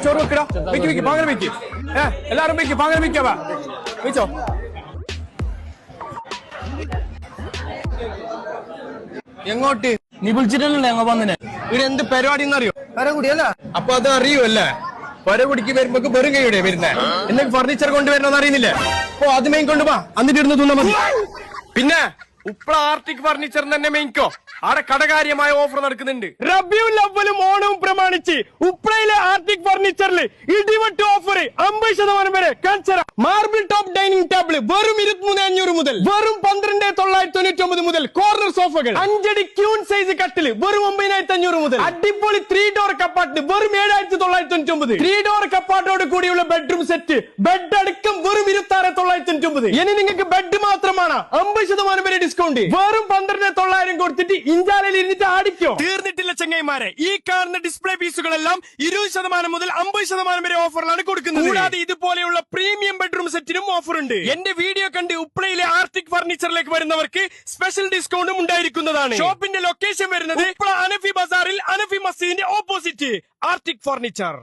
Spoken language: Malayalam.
ചോറ് വെക്കടാ വെക്ക് പാങ്ങനെ വെക്ക് എല്ലാരും വെക്ക് പാങ്ങനെ വെക്കാവാ വെച്ചോ എങ്ങോട്ട് നീ വിളിച്ചിട്ടല്ലേ ഞങ്ങൾ വന്നിനെ ഇവിടെ എന്ത് പരിപാടി എന്നറിയോ പരകുടിയല്ല അപ്പൊ അത് അറിയുമല്ലേ പരകുടിക്ക് വരുമ്പോ വെറും കൈയുടെ വരുന്നേ എന്തെങ്കിലും ഫർണിച്ചർ കൊണ്ടുവരണമെന്ന് അറിയുന്നില്ലേ ഓ അത് മെയിൻ കൊണ്ടുപോവാ എന്നിട്ട് ഇരുന്ന് തിന്നാ മതി പിന്നെ ഉപ്പള ആർട്ടിക് ഫർണിച്ചർ തന്നെ മെയിൻകോ അവിടെ കടകാര്യമായ ഓഫർ നടക്കുന്നുണ്ട് റബിയുൽ അവ്വലും ഓണവും പ്രമാണിച്ച് ഉപ്പളയിലെ ആർട്ടിക് ഫർണിച്ചറിൽ ഇടിവെട്ട് ഓഫർ 50% വരെ കാണിച്ചറ മാർബിൾ ടോപ്പ് ഡൈനിങ് ടേബിൾ വെറും 23,500 മുതൽ വെറും 12,999 മുതൽ കോർണർ സോഫകൾ 5 അടി ക്യൂൺ സൈസ് കട്ടില് വെറും 9,500 മുതൽ അടിപൊളി 3 ഡോർ കപ്പാട്ട് വെറും 7,999 3 ഡോർ കപ്പാട്ടോട് കൂടിയുള്ള ബെഡ്റൂം സെറ്റ് ബെഡ് അടക്കം വെറും 26,999 ഇനി നിങ്ങൾക്ക് ബെഡ് മാത്രമാണ് 50% വരെ ഡിസ്കൗണ്ട് വെറും 12,900 കൊടുത്തിട്ട് ഇഞ്ചാലയിൽ ഇരുന്നിട്ട് ആടിക്കോ തീർന്നിട്ടില്ല ചെങ്ങൈമാരെ ഈ കാണുന്ന ഡിസ്പ്ലേ പീസുകളെല്ലാം 20% മുതൽ 50% വരെ ഓഫറിലാണ് കൊടുക്കുന്നത് കൂടാതെ ഇതുപോലെയുള്ള പ്രീമിയം ബെഡ്റൂം സെറ്റിനും ഓഫർ ഉണ്ട് എന്റെ വീഡിയോ കണ്ട് ഉപ്പളയിലെ ആർട്ടിക് ഫർണിച്ചറിലേക്ക് വരുന്നവർക്ക് സ്പെഷ്യൽ ഡിസ്കൗണ്ടും ഉണ്ടായിരിക്കുന്നതാണ് ഷോപ്പിന്റെ ലൊക്കേഷൻ വരുന്നത് ഉപ്പള അനഫി ബസാറിൽ അനഫി മസ്ജിദിന്റെ ഓപ്പോസിറ്റ് ആർട്ടിക് ഫർണിച്ചർ